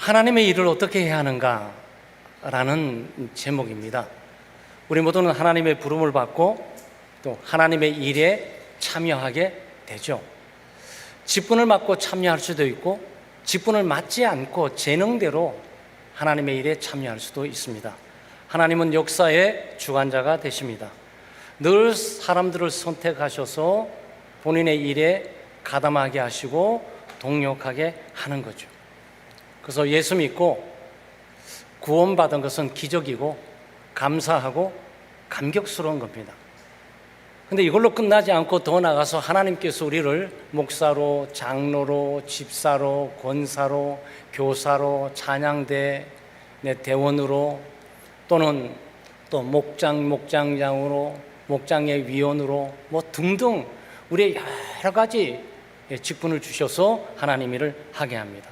하나님의 일을 어떻게 해야 하는가? 라는 제목입니다. 우리 모두는 하나님의 부름을 받고 또 하나님의 일에 참여하게 되죠. 직분을 맡고 참여할 수도 있고 직분을 맡지 않고 재능대로 하나님의 일에 참여할 수도 있습니다. 하나님은 역사의 주관자가 되십니다. 늘 사람들을 선택하셔서 본인의 일에 가담하게 하시고 동력하게 하는 거죠. 그래서 예수 믿고 구원받은 것은 기적이고 감사하고 감격스러운 겁니다. 근데 이걸로 끝나지 않고 더 나아가서 하나님께서 우리를 목사로, 장로로, 집사로, 권사로, 교사로, 찬양대 대원으로 또는 또 목장장으로, 목장의 위원으로 뭐 등등 우리의 여러 가지 직분을 주셔서 하나님 일을 하게 합니다.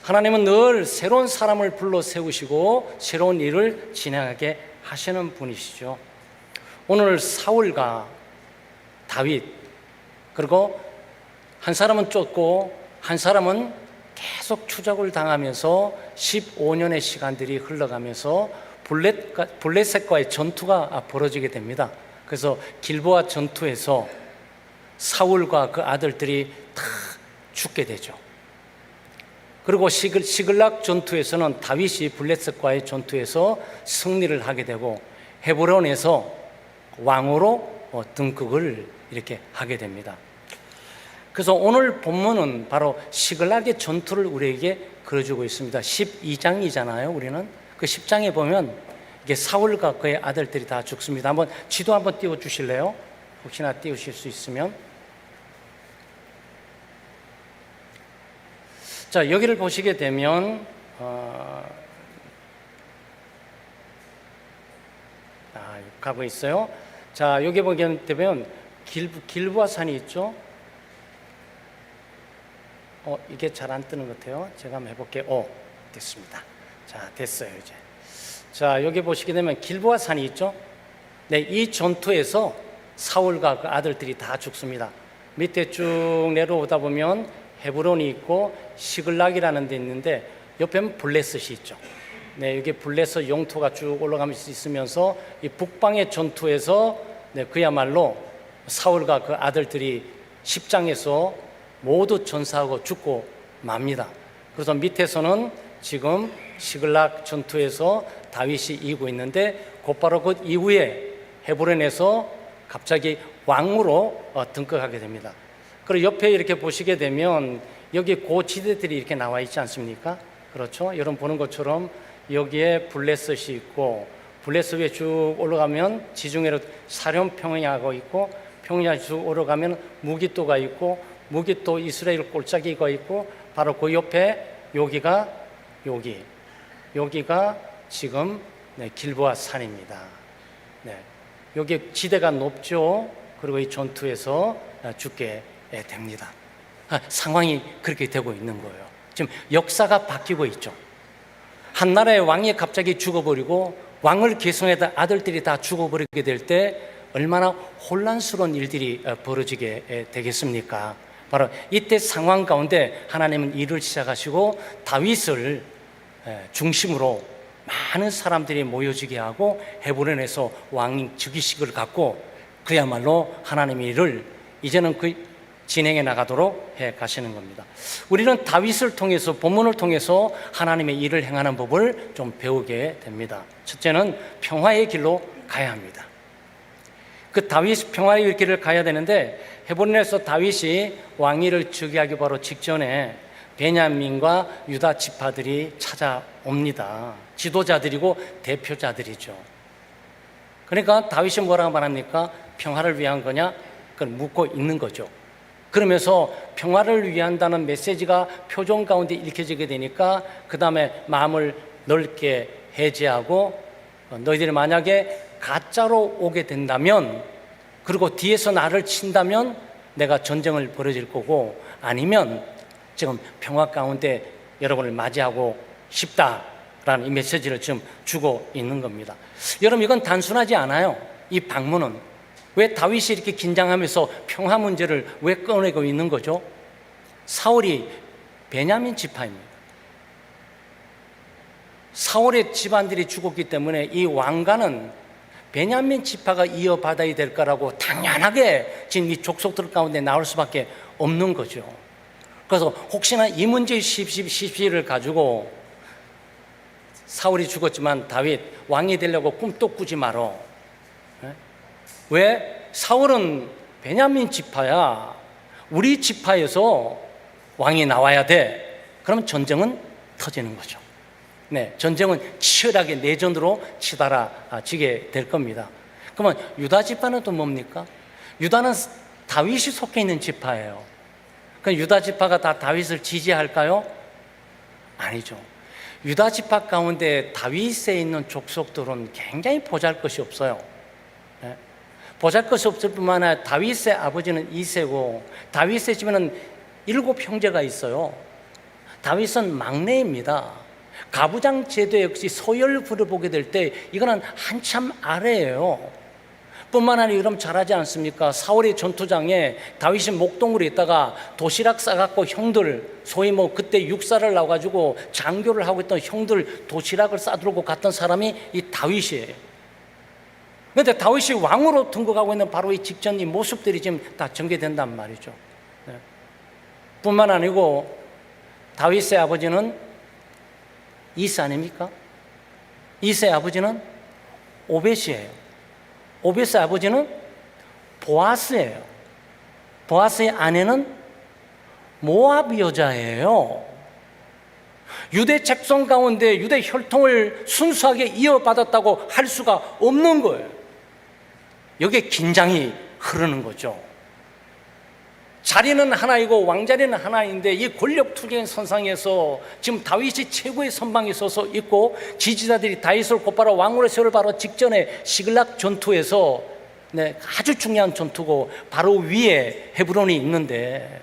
하나님은 늘 새로운 사람을 불러 세우시고 새로운 일을 진행하게 하시는 분이시죠. 오늘 사울과 다윗, 그리고 한 사람은 쫓고 한 사람은 계속 추적을 당하면서 15년의 시간들이 흘러가면서 블레셋과의 전투가 벌어지게 됩니다. 그래서 길보아 전투에서 사울과 그 아들들이 다 죽게 되죠. 그리고 시글락 전투에서는 다윗이 블레셋과의 전투에서 승리를 하게 되고 헤브론에서 왕으로 등극을 이렇게 하게 됩니다. 그래서 오늘 본문은 바로 시글락의 전투를 우리에게 그려주고 있습니다. 12장이잖아요. 우리는 그 10장에 보면 이게 사울과 그의 아들들이 다 죽습니다. 한번 지도 한번 띄워 주실래요? 혹시나 띄우실 수 있으면. 자, 여기를 보시게 되면 가고 있어요. 자, 여기 보게 되면 길보아 산이 있죠. 이게 잘 안 뜨는 것 같아요. 제가 한번 해볼게요. 됐습니다. 자, 됐어요 이제. 자, 여기 보시게 되면 길보아 산이 있죠. 네, 이 전투에서 사울과 그 아들들이 다 죽습니다. 밑에 쭉 내려오다 보면 헤브론이 있고 시글락이라는 데 있는데 옆에는 블레셋이 있죠. 네, 여기 블레셋 영토가 쭉 올라가면서 있으면서 이 북방의 전투에서 그야말로 사울과 그 아들들이 10장에서 모두 전사하고 죽고 맙니다. 그래서 밑에서는 지금 시글락 전투에서 다윗이 이기고 있는데 곧바로 그 이후에 헤브론에서 갑자기 왕으로 등극하게 됩니다. 그리고 옆에 이렇게 보시게 되면 여기 고지대들이 이렇게 나와 있지 않습니까? 그렇죠? 여러분 보는 것처럼 여기에 블레셋이 있고 블레셋 위에 쭉 올라가면 지중해로 사롄 평야가 있고 평야 쭉 올라가면 무기토가 있고 무기토 이스라엘 골짜기가 있고 바로 그 옆에 여기가 지금 길보아 산입니다. 네. 여기 지대가 높죠. 그리고 이 전투에서 죽게 됩니다. 상황이 그렇게 되고 있는 거예요. 지금 역사가 바뀌고 있죠. 한 나라의 왕이 갑자기 죽어버리고 왕을 계승하다 아들들이 다 죽어버리게 될 때 얼마나 혼란스러운 일들이 벌어지게 되겠습니까? 바로 이때 상황 가운데 하나님은 일을 시작하시고 다윗을 중심으로 많은 사람들이 모여지게 하고 헤브론에서 왕 즉위식을 갖고 그야말로 하나님의 일을 이제는 그 진행해 나가도록 해 가시는 겁니다. 우리는 다윗을 통해서 본문을 통해서 하나님의 일을 행하는 법을 좀 배우게 됩니다. 첫째는 평화의 길로 가야 합니다. 그 다윗 평화의 길을 가야 되는데 헤브론에서 다윗이 왕위를 즉위하기 바로 직전에 베냐민과 유다 지파들이 찾아옵니다. 지도자들이고 대표자들이죠. 그러니까 다윗이 뭐라고 말합니까? 평화를 위한 거냐? 그걸 묻고 있는 거죠. 그러면서 평화를 위한다는 메시지가 표정 가운데 읽혀지게 되니까 그 다음에 마음을 넓게 해제하고 너희들이 만약에 가짜로 오게 된다면 그리고 뒤에서 나를 친다면 내가 전쟁을 벌여질 거고 아니면 지금 평화 가운데 여러분을 맞이하고 싶다라는 이 메시지를 지금 주고 있는 겁니다. 여러분 이건 단순하지 않아요. 이 방문은 왜 다윗이 이렇게 긴장하면서 평화 문제를 왜 꺼내고 있는 거죠? 사울이 베냐민 지파입니다. 사울의 집안들이 죽었기 때문에 이 왕가는 베냐민 지파가 이어받아야 될 거라고 당연하게 지금 이 족속들 가운데 나올 수밖에 없는 거죠. 그래서 혹시나 이 문제의 시비를 가지고 사울이 죽었지만 다윗 왕이 되려고 꿈도 꾸지 마라. 왜? 사울은 베냐민 지파야. 우리 지파에서 왕이 나와야 돼. 그러면 전쟁은 터지는 거죠. 네, 전쟁은 치열하게 내전으로 치달아지게 될 겁니다. 그러면 유다 지파는 또 뭡니까? 유다는 다윗이 속해 있는 지파예요. 그럼 유다 지파가 다 다윗을 지지할까요? 아니죠. 유다 지파 가운데 다윗에 있는 족속들은 굉장히 보잘것이 없어요. 네? 보잘것이 없을 뿐만 아니라 다윗의 아버지는 이세고 다윗의 집에는 7 형제가 있어요. 다윗은 막내입니다. 가부장 제도 역시 소열부를 보게 될 때 이거는 한참 아래예요. 뿐만 아니라 여러분 잘 하지 않습니까? 사울의 전투장에 다윗이 목동으로 있다가 도시락 싸갖고 형들, 소위 그때 육사를 나와가지고 장교를 하고 있던 형들 도시락을 싸들고 갔던 사람이 이 다윗이에요. 그런데 다윗이 왕으로 등극하고 있는 바로 이 직전 이 모습들이 지금 다 전개된단 말이죠. 네. 뿐만 아니고 다윗의 아버지는 이세 아닙니까? 이세의 아버지는 오벳이에요. 오벳의 아버지는 보아스예요. 보아스의 아내는 모압 여자예요. 유대 책송 가운데 유대 혈통을 순수하게 이어받았다고 할 수가 없는 거예요. 여기에 긴장이 흐르는 거죠. 자리는 하나이고 왕자리는 하나인데 이 권력 투쟁 선상에서 지금 다윗이 최고의 선방에 서서 있고 지지자들이 다윗을 곧바로 왕으로 세울 바로 직전에 시글락 전투에서 아주 중요한 전투고 바로 위에 헤브론이 있는데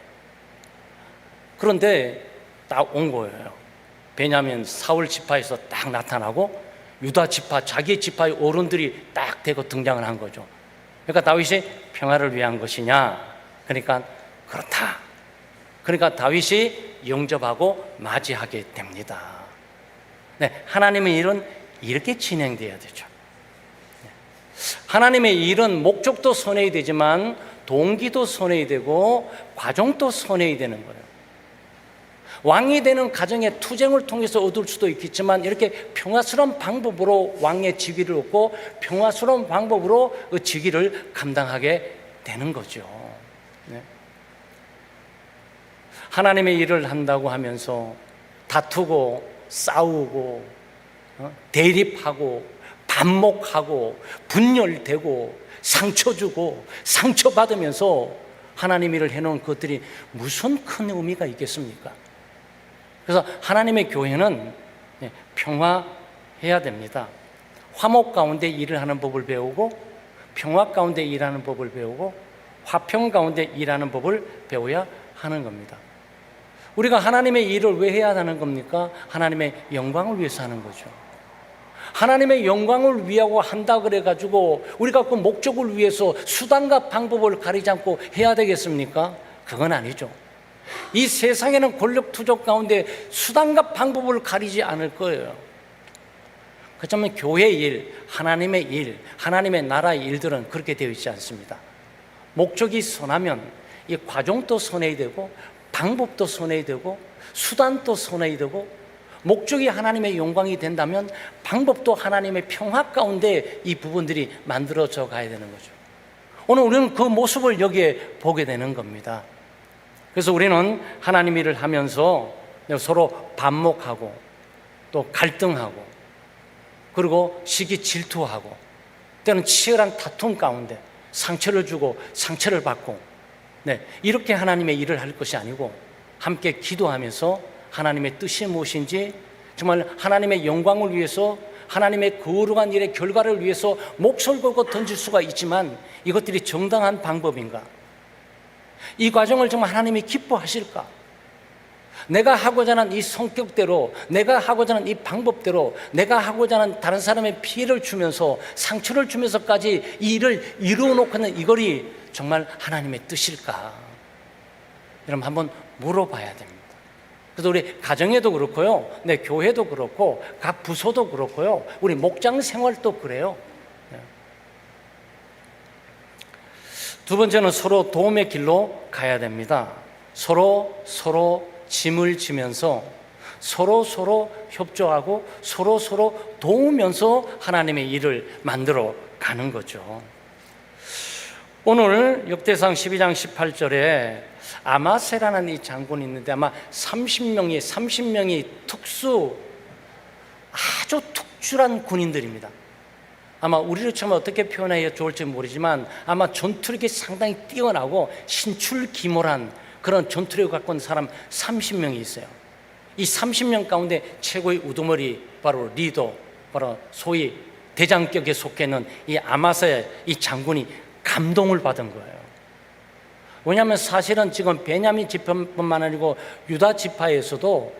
그런데 딱 온 거예요. 베냐민 사울 지파에서 딱 나타나고 유다 지파 자기 지파의 어른들이 딱 대거 등장을 한 거죠. 그러니까 다윗이 평화를 위한 것이냐? 그러니까 그렇다. 그러니까 다윗이 영접하고 맞이하게 됩니다. 네, 하나님의 일은 이렇게 진행돼야 되죠. 하나님의 일은 목적도 선해야 되지만 동기도 선해야 되고 과정도 선해야 되는 거예요. 왕이 되는 가정의 투쟁을 통해서 얻을 수도 있겠지만 이렇게 평화스러운 방법으로 왕의 직위를 얻고 평화스러운 방법으로 그 직위를 감당하게 되는 거죠. 네. 하나님의 일을 한다고 하면서 다투고 싸우고 대립하고 반목하고 분열되고 상처 주고 상처받으면서 하나님 일을 해놓은 것들이 무슨 큰 의미가 있겠습니까? 그래서 하나님의 교회는 평화해야 됩니다. 화목 가운데 일을 하는 법을 배우고 평화 가운데 일하는 법을 배우고 화평 가운데 일하는 법을 배워야 하는 겁니다. 우리가 하나님의 일을 왜 해야 하는 겁니까? 하나님의 영광을 위해서 하는 거죠. 하나님의 영광을 위하고 한다 그래가지고 우리가 그 목적을 위해서 수단과 방법을 가리지 않고 해야 되겠습니까? 그건 아니죠. 이 세상에는 권력 투쟁 가운데 수단과 방법을 가리지 않을 거예요. 그렇지만 교회의 일, 하나님의 일, 하나님의 나라의 일들은 그렇게 되어 있지 않습니다. 목적이 선하면 이 과정도 선해야 되고 방법도 선해야 되고 수단도 선해야 되고 목적이 하나님의 영광이 된다면 방법도 하나님의 평화 가운데 이 부분들이 만들어져 가야 되는 거죠. 오늘 우리는 그 모습을 여기에 보게 되는 겁니다. 그래서 우리는 하나님 일을 하면서 서로 반목하고 또 갈등하고 그리고 시기 질투하고 때는 치열한 다툼 가운데 상처를 주고 상처를 받고 이렇게 하나님의 일을 할 것이 아니고 함께 기도하면서 하나님의 뜻이 무엇인지 정말 하나님의 영광을 위해서 하나님의 거룩한 일의 결과를 위해서 목소리 걸고 던질 수가 있지만 이것들이 정당한 방법인가? 이 과정을 정말 하나님이 기뻐하실까? 내가 하고자 하는 이 성격대로 내가 하고자 하는 이 방법대로 내가 하고자 하는 다른 사람의 피해를 주면서 상처를 주면서까지 이 일을 이루어 놓고는 이걸이 정말 하나님의 뜻일까? 여러분 한번 물어봐야 됩니다. 그래서 우리 가정에도 그렇고요, 네, 교회도 그렇고 각 부서도 그렇고요, 우리 목장 생활도 그래요. 두 번째는 서로 도움의 길로 가야 됩니다. 서로 짐을 지면서 서로 협조하고 서로 도우면서 하나님의 일을 만들어 가는 거죠. 오늘 역대상 12장 18절에 아마세라는 이 장군이 있는데 아마 30명이 아주 특출한 군인들입니다. 아마 우리를 처음 어떻게 표현해야 좋을지 모르지만 아마 전투력이 상당히 뛰어나고 신출기몰한 그런 전투력을 갖고 있는 사람 30명이 있어요. 이 30명 가운데 최고의 우두머리, 바로 리더, 바로 소위 대장격에 속해 있는 이 아마세 이 장군이 감동을 받은 거예요. 왜냐하면 사실은 지금 베냐민 지파뿐만 아니고 유다 지파에서도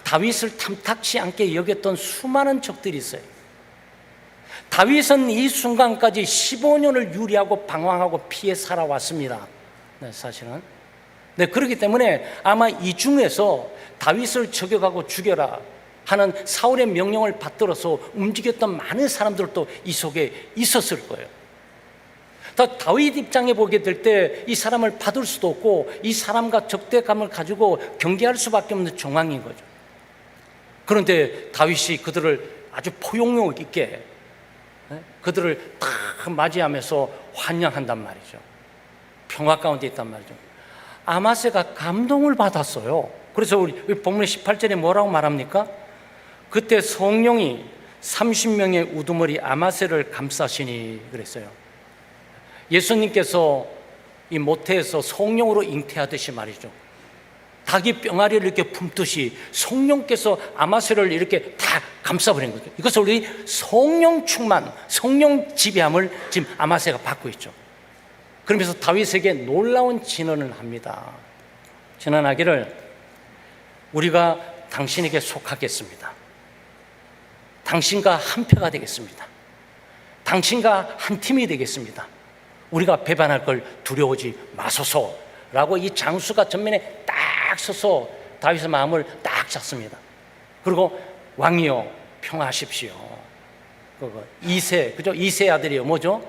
다윗을 탐탁치 않게 여겼던 수많은 적들이 있어요. 다윗은 이 순간까지 15년을 유리하고 방황하고 피해 살아왔습니다. 사실은. 그렇기 때문에 아마 이 중에서 다윗을 저격하고 죽여라 하는 사울의 명령을 받들어서 움직였던 많은 사람들도 이 속에 있었을 거예요. 다윗 입장에 보게 될 때 이 사람을 받을 수도 없고 이 사람과 적대감을 가지고 경계할 수밖에 없는 정황인 거죠. 그런데 다윗이 그들을 아주 포용력 있게 그들을 딱 맞이하면서 환영한단 말이죠. 평화 가운데 있단 말이죠. 아마세가 감동을 받았어요. 그래서 우리 본문 18절에 뭐라고 말합니까? 그때 성령이 30명의 우두머리 아마세를 감싸시니 그랬어요. 예수님께서 이 모태에서 성령으로 잉태하듯이 말이죠. 닭이 병아리를 이렇게 품듯이 성령께서 아마세를 이렇게 다 감싸버린 거죠. 이것을 우리 성령 충만, 성령 지배함을 지금 아마세가 받고 있죠. 그러면서 다윗에게 놀라운 진언을 합니다. 진언하기를 우리가 당신에게 속하겠습니다. 당신과 한패가 되겠습니다. 당신과 한 팀이 되겠습니다. 우리가 배반할 걸 두려워하지 마소서라고 이 장수가 전면에 딱 서서 다윗의 마음을 딱 잡습니다. 그리고 왕이여 평화하십시오. 이세, 그죠? 이세 아들이요 뭐죠?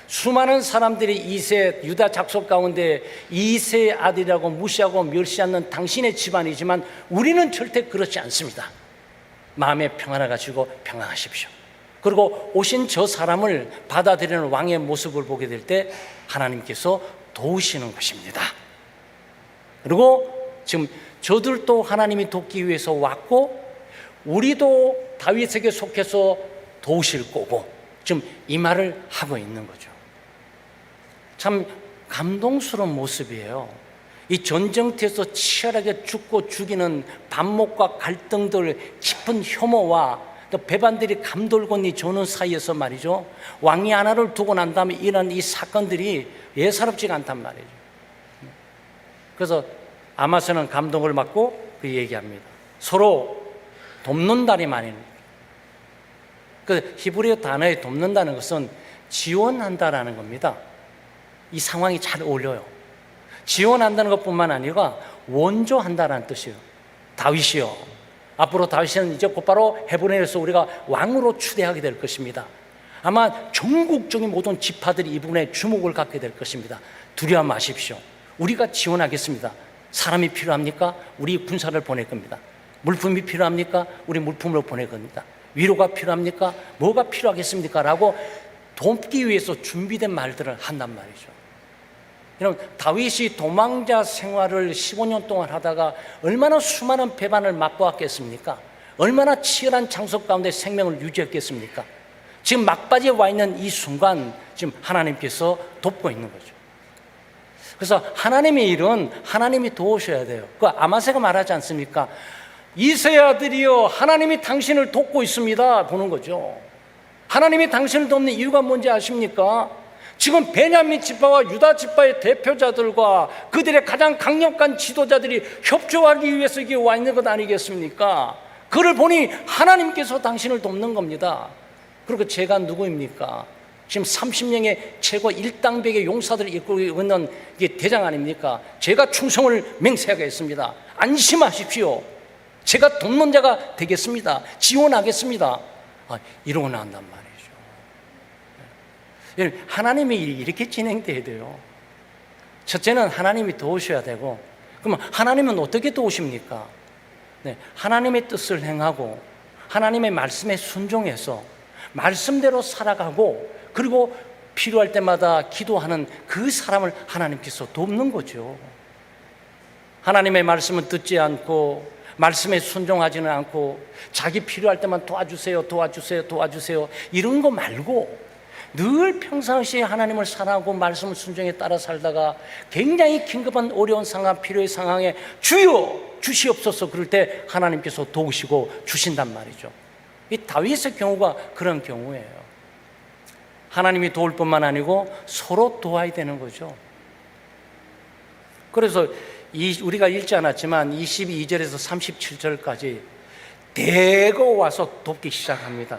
수많은 사람들이 이세 유다 작속 가운데 이세 아들이라고 무시하고 멸시하는 당신의 집안이지만 우리는 절대 그렇지 않습니다. 마음의 평안을 가지고 평안하십시오. 그리고 오신 저 사람을 받아들이는 왕의 모습을 보게 될 때 하나님께서 도우시는 것입니다. 그리고 지금 저들도 하나님이 돕기 위해서 왔고 우리도 다윗에게 속해서 도우실 거고 지금 이 말을 하고 있는 거죠. 참 감동스러운 모습이에요. 이 전쟁터에서 치열하게 죽고 죽이는 반목과 갈등들, 깊은 혐오와 또 배반들이 감돌곤이 조는 사이에서 말이죠. 왕이 하나를 두고 난 다음에 이런 이 사건들이 예사롭지가 않단 말이죠. 그래서 아마세는 감동을 받고 그 얘기합니다. 서로 돕는다는 말입니다. 그 히브리어 단어에 돕는다는 것은 지원한다라는 겁니다. 이 상황이 잘 어울려요. 지원한다는 것뿐만 아니라 원조한다라는 뜻이에요. 다윗이요. 앞으로 다윗은 이제 곧바로 헤브론에서 우리가 왕으로 추대하게 될 것입니다. 아마 전국적인 모든 지파들이 이 부분에 주목을 갖게 될 것입니다. 두려워 마십시오. 우리가 지원하겠습니다. 사람이 필요합니까? 우리 군사를 보낼 겁니다. 물품이 필요합니까? 우리 물품으로 보낼 겁니다. 위로가 필요합니까? 뭐가 필요하겠습니까? 라고 돕기 위해서 준비된 말들을 한단 말이죠. 여러분, 다윗이 도망자 생활을 15년 동안 하다가 얼마나 수많은 배반을 맛보았겠습니까? 얼마나 치열한 장소 가운데 생명을 유지했겠습니까? 지금 막바지에 와 있는 이 순간 지금 하나님께서 돕고 있는 거죠. 그래서 하나님의 일은 하나님이 도우셔야 돼요. 그 아마세가 말하지 않습니까? 이세 아들이여 하나님이 당신을 돕고 있습니다 보는 거죠. 하나님이 당신을 돕는 이유가 뭔지 아십니까? 지금 베냐민 지파와 유다 지파의 대표자들과 그들의 가장 강력한 지도자들이 협조하기 위해서 이게 와 있는 것 아니겠습니까? 그를 보니 하나님께서 당신을 돕는 겁니다. 그리고 제가 누구입니까? 지금 30명의 최고 일당백의 용사들을 이끌고 있는 이게 대장 아닙니까? 제가 충성을 맹세하겠습니다. 안심하십시오. 제가 돕는 자가 되겠습니다. 지원하겠습니다. 이러고 나온단 말이죠. 하나님의 일이 이렇게 진행돼야 돼요. 첫째는 하나님이 도우셔야 되고, 그러면 하나님은 어떻게 도우십니까? 네, 하나님의 뜻을 행하고 하나님의 말씀에 순종해서 말씀대로 살아가고, 그리고 필요할 때마다 기도하는 그 사람을 하나님께서 돕는 거죠. 하나님의 말씀은 듣지 않고 말씀에 순종하지는 않고 자기 필요할 때만 도와주세요, 도와주세요, 도와주세요 이런 거 말고, 늘 평상시에 하나님을 사랑하고 말씀을 순종에 따라 살다가 굉장히 긴급한 어려운 상황, 필요의 상황에 주여 주시옵소서 그럴 때 하나님께서 도우시고 주신단 말이죠. 이 다윗의 경우가 그런 경우예요. 하나님이 도울 뿐만 아니고 서로 도와야 되는 거죠. 그래서 우리가 읽지 않았지만 22절에서 37절까지 대거 와서 돕기 시작합니다.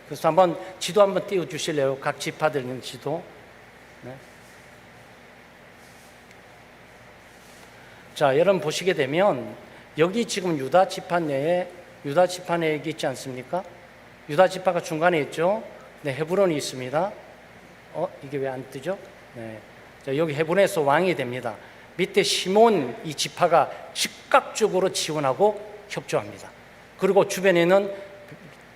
그래서 한번 지도 한번 띄워주실래요? 각 지파들 있는 지도. 네. 자, 여러분 보시게 되면 여기 지금 유다 지파 내에 있지 않습니까? 유다 지파가 중간에 있죠. 네, 헤브론이 있습니다. 이게 왜 안 뜨죠? 네. 자, 여기 헤브론에서 왕이 됩니다. 밑에 시몬 이 지파가 즉각적으로 지원하고 협조합니다. 그리고 주변에는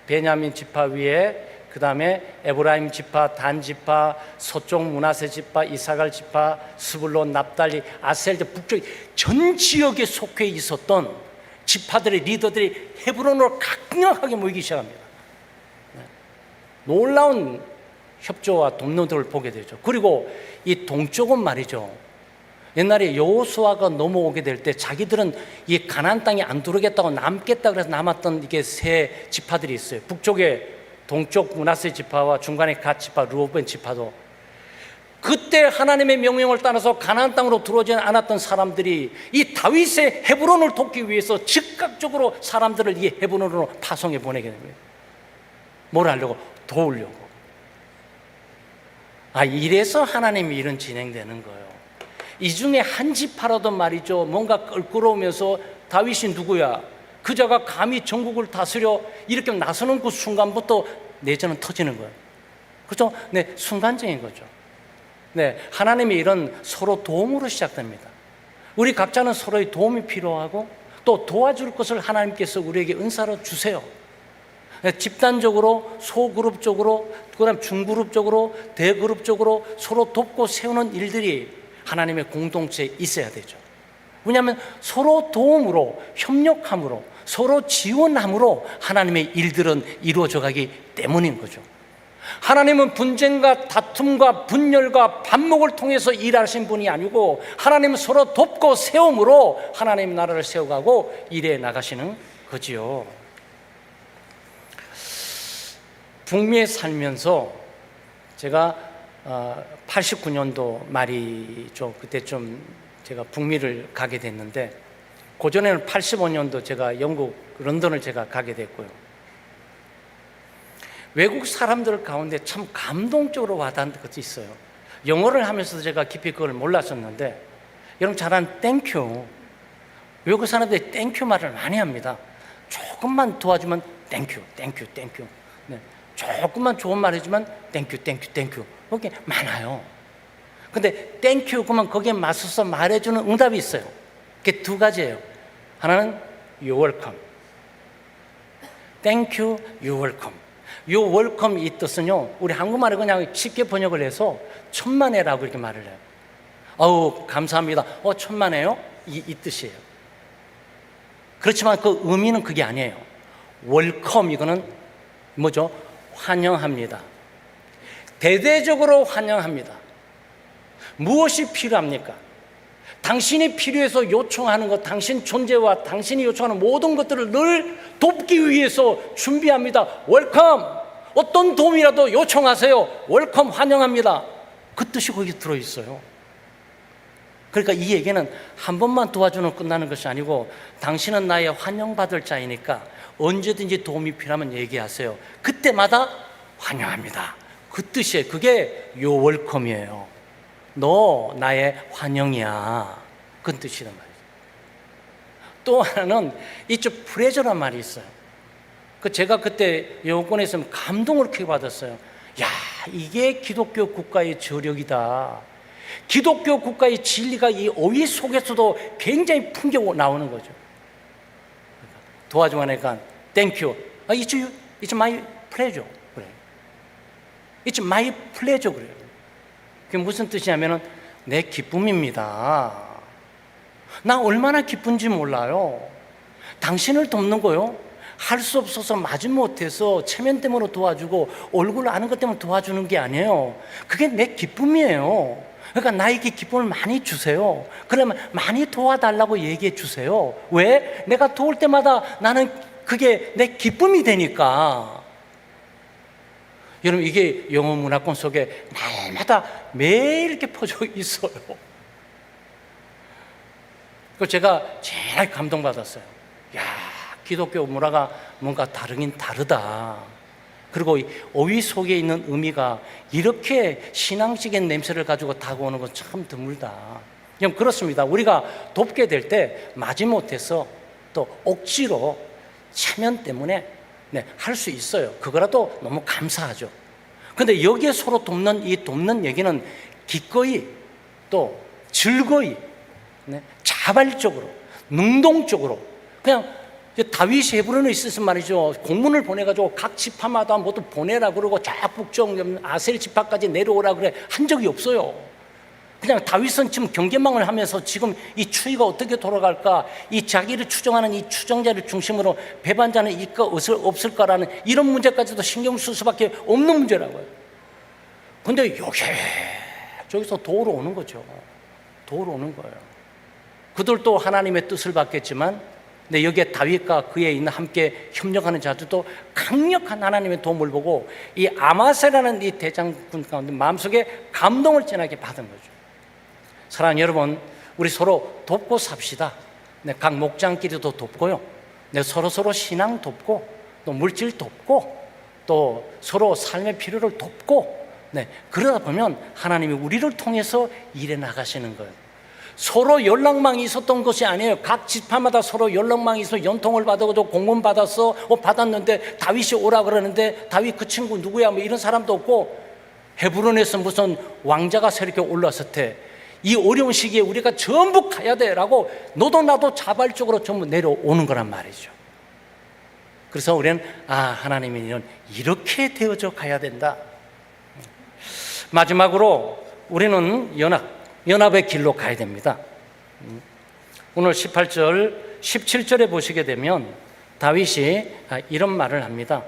베냐민 지파 위에 그 다음에 에브라임 지파, 단 지파, 서쪽 므낫세 지파, 이사갈 지파, 스불론, 납달리, 아셀 북쪽 전 지역에 속해 있었던 지파들의 리더들이 헤브론으로 강력하게 모이기 시작합니다. 놀라운 협조와 돕는들을 보게 되죠. 그리고 이 동쪽은 말이죠, 옛날에 여호수아가 넘어오게 될 때 자기들은 이 가나안 땅에 안 들어오겠다고 남겠다 그래서 남았던 이게 세 지파들이 있어요. 북쪽에 동쪽 므낫세 지파와 중간에 갓 지파, 르우벤 지파도 그때 하나님의 명령을 따라서 가나안 땅으로 들어오지 않았던 사람들이 이 다윗의 헤브론을 돕기 위해서 즉각적으로 사람들을 이 헤브론으로 파송해 보내게 됩니다. 뭘 하려고? 도우려고. 이래서 하나님의 일은 진행되는 거예요. 이 중에 한 지파라도 말이죠, 뭔가 껄끄러우면서 다윗이 누구야? 그자가 감히 전국을 다스려 이렇게 나서는 그 순간부터 내전은 터지는 거예요. 그렇죠? 네, 순간적인 거죠. 네, 하나님의 일은 서로 도움으로 시작됩니다. 우리 각자는 서로의 도움이 필요하고 또 도와줄 것을 하나님께서 우리에게 은사로 주세요. 네, 집단적으로, 소그룹적으로, 그다음 중그룹적으로, 대그룹적으로 서로 돕고 세우는 일들이 하나님의 공동체에 있어야 되죠. 왜냐하면 서로 도움으로, 협력함으로, 서로 지원함으로 하나님의 일들은 이루어져 가기 때문인 거죠. 하나님은 분쟁과 다툼과 분열과 반목을 통해서 일하신 분이 아니고 하나님은 서로 돕고 세움으로 하나님 나라를 세워가고 일해 나가시는 거지요. 북미에 살면서 제가 89년도 말이죠. 그때 좀 제가 북미를 가게 됐는데, 그전에는 85년도 제가 영국 런던을 제가 가게 됐고요. 외국 사람들 가운데 참 감동적으로 와닿는 것이 있어요. 영어를 하면서도 제가 깊이 그걸 몰랐었는데, 여러분 잘 아는 땡큐. 외국 사람들이 땡큐 말을 많이 합니다. 조금만 도와주면 땡큐, 땡큐, 땡큐. 네. 조금만 좋은 말 해주면 땡큐, 땡큐, 땡큐. 그게 많아요. 근데 땡큐 그러면 거기에 맞서서 말해주는 응답이 있어요. 그게 두 가지예요. 하나는 You're welcome. Thank you, you're welcome. You're welcome 이 뜻은요, 우리 한국말에 그냥 쉽게 번역을 해서 천만에라고 이렇게 말을 해요. 어우 감사합니다. 천만에요? 이 뜻이에요. 그렇지만 그 의미는 그게 아니에요. welcome 이거는 뭐죠? 환영합니다. 대대적으로 환영합니다. 무엇이 필요합니까? 당신이 필요해서 요청하는 것, 당신 존재와 당신이 요청하는 모든 것들을 늘 돕기 위해서 준비합니다. 웰컴! 어떤 도움이라도 요청하세요. 웰컴, 환영합니다. 그 뜻이 거기 들어있어요. 그러니까 이 얘기는 한 번만 도와주는 끝나는 것이 아니고, 당신은 나의 환영받을 자이니까 언제든지 도움이 필요하면 얘기하세요. 그때마다 환영합니다. 그 뜻이에요. 그게 요 웰컴이에요. 너 나의 환영이야. 그런 뜻이란 말이죠. 또 하나는 이쪽 프레저란 말이 있어요. 제가 그때 여권에서 감동을 크게 받았어요. 야, 이게 기독교 국가의 저력이다. 기독교 국가의 진리가 이 어휘 속에서도 굉장히 풍겨 나오는 거죠. 도와주면 하니까 땡큐. It's my pleasure. 그래. It's my pleasure. 그래요. 그게 무슨 뜻이냐면은 내 기쁨입니다. 나 얼마나 기쁜지 몰라요. 당신을 돕는 거요. 할 수 없어서 마지못해서 체면 때문에 도와주고 얼굴 아는 것 때문에 도와주는 게 아니에요. 그게 내 기쁨이에요. 그러니까 나에게 기쁨을 많이 주세요. 그러면 많이 도와달라고 얘기해 주세요. 왜? 내가 도울 때마다 나는 그게 내 기쁨이 되니까. 여러분, 이게 영어 문화권 속에 날마다 매일 이렇게 퍼져 있어요. 그 제가 제일 감동받았어요. 야, 기독교 문화가 뭔가 다르긴 다르다. 그리고 이 어휘 속에 있는 의미가 이렇게 신앙적인 냄새를 가지고 다가오는 건 참 드물다. 그냥 그렇습니다. 우리가 돕게 될 때 마지못해서 또 억지로 체면 때문에 할 수 있어요. 그거라도 너무 감사하죠. 근데 여기에 서로 돕는 얘기는 기꺼이 또 즐거이 자발적으로 능동적으로 그냥 다윗이 헤브론에 있어서 말이죠. 공문을 보내가지고 각 지파마다 모두 보내라 그러고 북쪽 아셀 지파까지 내려오라 그래 한 적이 없어요. 그냥 다윗은 지금 경계망을 하면서 지금 이 추위가 어떻게 돌아갈까, 이 자기를 추정하는 이 추정자를 중심으로 배반자는 있을까 없을까라는 이런 문제까지도 신경 쓸 수밖에 없는 문제라고요. 근데 저기서 도우러 오는 거죠. 도우러 오는 거예요. 그들도 하나님의 뜻을 받겠지만 근데 여기에 다윗과 그에 있는 함께 협력하는 자들도 강력한 하나님의 도움을 보고 이 아마세라는 이 대장군 가운데 마음속에 감동을 진하게 받은 거죠. 사랑하는 여러분, 우리 서로 돕고 삽시다. 각 목장끼리도 돕고요. 서로 신앙 돕고 또 물질 돕고 또 서로 삶의 필요를 돕고 그러다 보면 하나님이 우리를 통해서 일해 나가시는 거예요. 서로 연락망이 있었던 것이 아니에요. 각 지파마다 서로 연락망이 있어 연통을 받아도 공문 받았어. 받았는데 다윗이 오라 그러는데 다윗 그 친구 누구야? 뭐 이런 사람도 없고 헤브론에서 무슨 왕자가 새롭게 올라왔을 때 이 어려운 시기에 우리가 전부 가야 돼라고 너도 나도 자발적으로 전부 내려오는 거란 말이죠. 그래서 우리는 하나님이 이렇게 되어져 가야 된다. 마지막으로 우리는 연합의 길로 가야 됩니다. 오늘 18절, 17절에 보시게 되면 다윗이 이런 말을 합니다.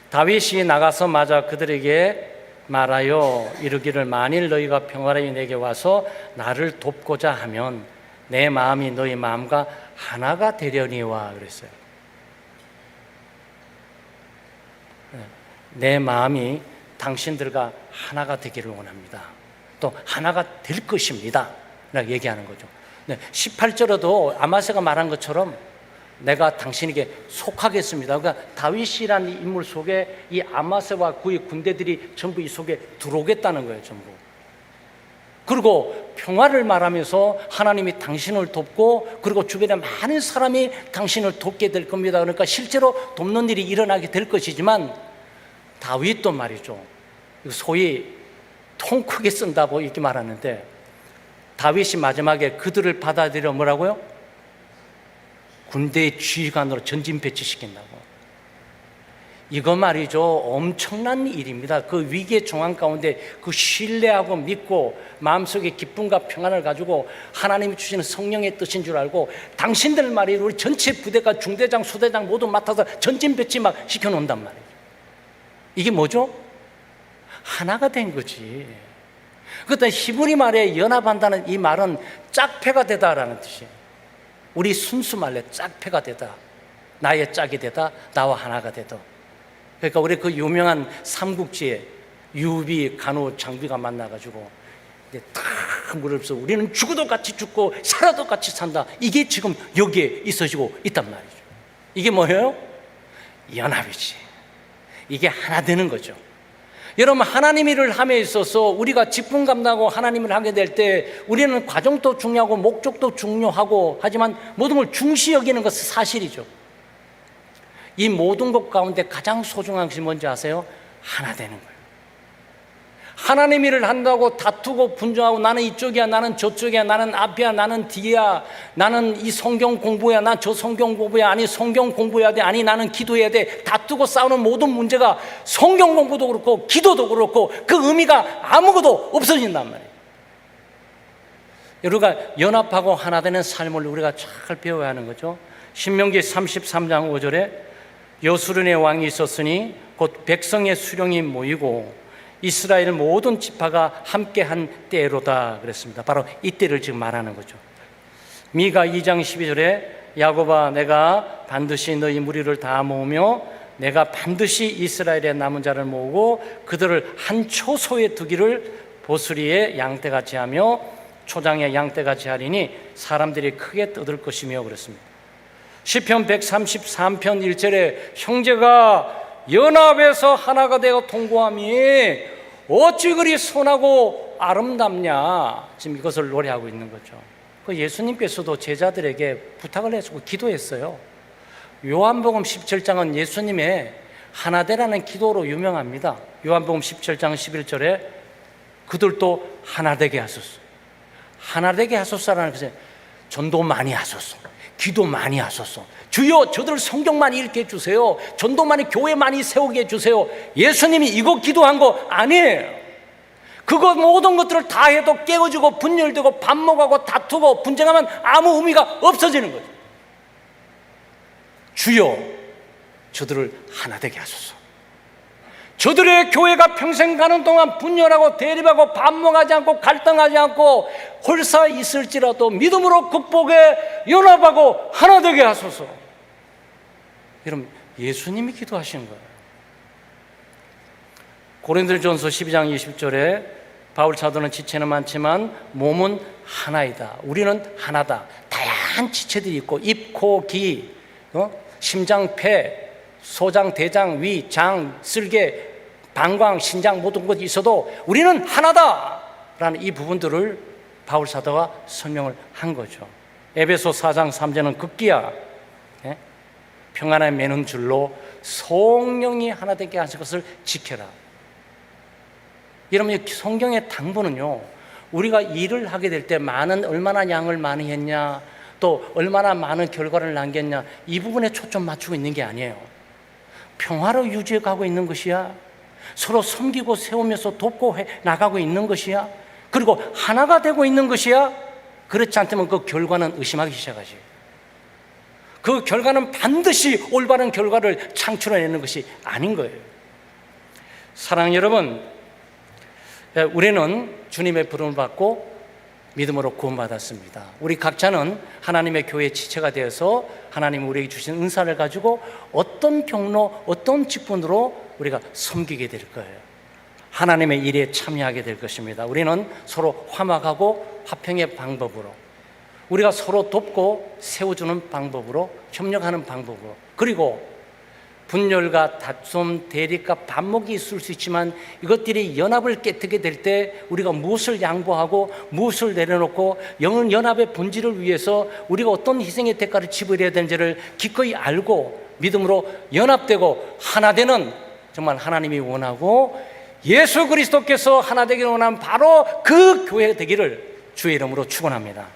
다윗이 나가서 맞아 그들에게 말하여 이르기를 만일 너희가 평화로이 내게 와서 나를 돕고자 하면 내 마음이 너희 마음과 하나가 되려니와 그랬어요. 내 마음이 당신들과 하나가 되기를 원합니다. 또 하나가 될 것입니다 라고 얘기하는 거죠. 18절에도 아마세가 말한 것처럼 내가 당신에게 속하겠습니다. 그러니까 다윗이라는 인물 속에 이 아마세와 그의 군대들이 전부 이 속에 들어오겠다는 거예요. 전부. 그리고 평화를 말하면서 하나님이 당신을 돕고 그리고 주변에 많은 사람이 당신을 돕게 될 겁니다. 그러니까 실제로 돕는 일이 일어나게 될 것이지만 다윗도 말이죠. 소위 통 크게 쓴다고 이렇게 말하는데 다윗이 마지막에 그들을 받아들여 뭐라고요? 군대의 지휘관으로 전진 배치시킨다고. 이거 말이죠. 엄청난 일입니다. 그 위기의 중앙 가운데 그 신뢰하고 믿고 마음속에 기쁨과 평안을 가지고 하나님이 주시는 성령의 뜻인 줄 알고 당신들 말이죠. 우리 전체 부대가 중대장, 수대장 모두 맡아서 전진 배치 막 시켜놓는단 말이에요. 이게 뭐죠? 하나가 된 거지. 그때 히브리 말에 연합한다는 이 말은 짝패가 되다라는 뜻이에요. 우리 순수 말로 짝패가 되다. 나의 짝이 되다. 나와 하나가 되다. 그러니까 우리 그 유명한 삼국지에 유비, 간호, 장비가 만나가지고 탁 물으면서 우리는 죽어도 같이 죽고 살아도 같이 산다. 이게 지금 여기에 있어지고 있단 말이죠. 이게 뭐예요? 연합이지. 이게 하나 되는 거죠. 여러분, 하나님 일을 함에 있어서 우리가 직분 감당하고 하나님을 하게 될 때 우리는 과정도 중요하고 목적도 중요하고 하지만 모든 걸 중시 여기는 것은 사실이죠. 이 모든 것 가운데 가장 소중한 것이 뭔지 아세요? 하나 되는 거예요. 하나님 일을 한다고 다투고 분쟁하고 나는 이쪽이야, 나는 저쪽이야, 나는 앞이야, 나는 뒤야, 나는 이 성경 공부해야, 난 저 성경 공부해야, 아니 성경 공부해야 돼, 아니 나는 기도해야 돼, 다투고 싸우는 모든 문제가 성경 공부도 그렇고 기도도 그렇고 그 의미가 아무것도 없어진단 말이에요. 우리가 연합하고 하나 되는 삶을 우리가 잘 배워야 하는 거죠. 신명기 33장 5절에 여수론의 왕이 있었으니 곧 백성의 수령이 모이고 이스라엘 모든 지파가 함께한 때로다 그랬습니다. 바로 이때를 지금 말하는 거죠. 미가 2장 12절에 야곱아, 내가 반드시 너희 무리를 다 모으며 내가 반드시 이스라엘의 남은 자를 모으고 그들을 한 초소에 두기를 보스리의 양떼같이 하며 초장의 양떼같이 하리니 사람들이 크게 떠들 것이며 그랬습니다. 시편 133편 1절에 형제가 연합해서 하나가 되어 통고함이 어찌 그리 선하고 아름답냐, 지금 이것을 노래하고 있는 거죠. 그 예수님께서도 제자들에게 부탁을 해주고 기도했어요. 요한복음 17장은 예수님의 하나되라는 기도로 유명합니다. 요한복음 17장 11절에 그들도 하나되게 하소서, 하나되게 하소서라는 것은 전도 많이 하소서, 기도 많이 하소서, 주여 저들 성경 많이 읽게 해주세요, 전도 많이 교회 많이 세우게 해주세요. 예수님이 이거 기도한 거 아니에요. 그거 모든 것들을 다 해도 깨어지고 분열되고 반목하고 다투고 분쟁하면 아무 의미가 없어지는 거죠. 주여 저들을 하나 되게 하소서. 저들의 교회가 평생 가는 동안 분열하고 대립하고 반목하지 않고 갈등하지 않고 홀사 있을지라도 믿음으로 극복해 연합하고 하나 되게 하소서. 여러분, 예수님이 기도하신 거예요. 고린도전서 12장 20절에 바울 사도는 지체는 많지만 몸은 하나이다. 우리는 하나다. 다양한 지체들이 있고 입, 코, 귀, 심장, 폐, 소장, 대장, 위, 장, 쓸개, 방광, 신장 모든 것이 있어도 우리는 하나다라는 이 부분들을 바울 사도가 설명을 한 거죠. 에베소 4장 3절은 극기야 평안에 매는 줄로 성령이 하나 되게 하실 것을 지켜라. 여러분, 성경의 당부는요, 우리가 일을 하게 될 때 얼마나 양을 많이 했냐, 또 얼마나 많은 결과를 남겼냐, 이 부분에 초점 맞추고 있는 게 아니에요. 평화로 유지해 가고 있는 것이야, 서로 섬기고 세우면서 돕고 나가고 있는 것이야, 그리고 하나가 되고 있는 것이야. 그렇지 않다면 그 결과는 의심하기 시작하지. 그 결과는 반드시 올바른 결과를 창출해내는 것이 아닌 거예요. 사랑하는 여러분, 우리는 주님의 부름을 받고 믿음으로 구원받았습니다. 우리 각자는 하나님의 교회의 지체가 되어서 하나님이 우리에게 주신 은사를 가지고 어떤 경로, 어떤 직분으로 우리가 섬기게 될 거예요. 하나님의 일에 참여하게 될 것입니다. 우리는 서로 화목하고 화평의 방법으로, 우리가 서로 돕고 세워주는 방법으로, 협력하는 방법으로, 그리고 분열과 다툼, 대립과 반목이 있을 수 있지만 이것들이 연합을 깨뜨게 될 때 우리가 무엇을 양보하고 무엇을 내려놓고 연합의 본질을 위해서 우리가 어떤 희생의 대가를 지불해야 되는지를 기꺼이 알고 믿음으로 연합되고 하나 되는, 정말 하나님이 원하고 예수 그리스도께서 하나 되기를 원하는 바로 그 교회 되기를 주의 이름으로 축원합니다.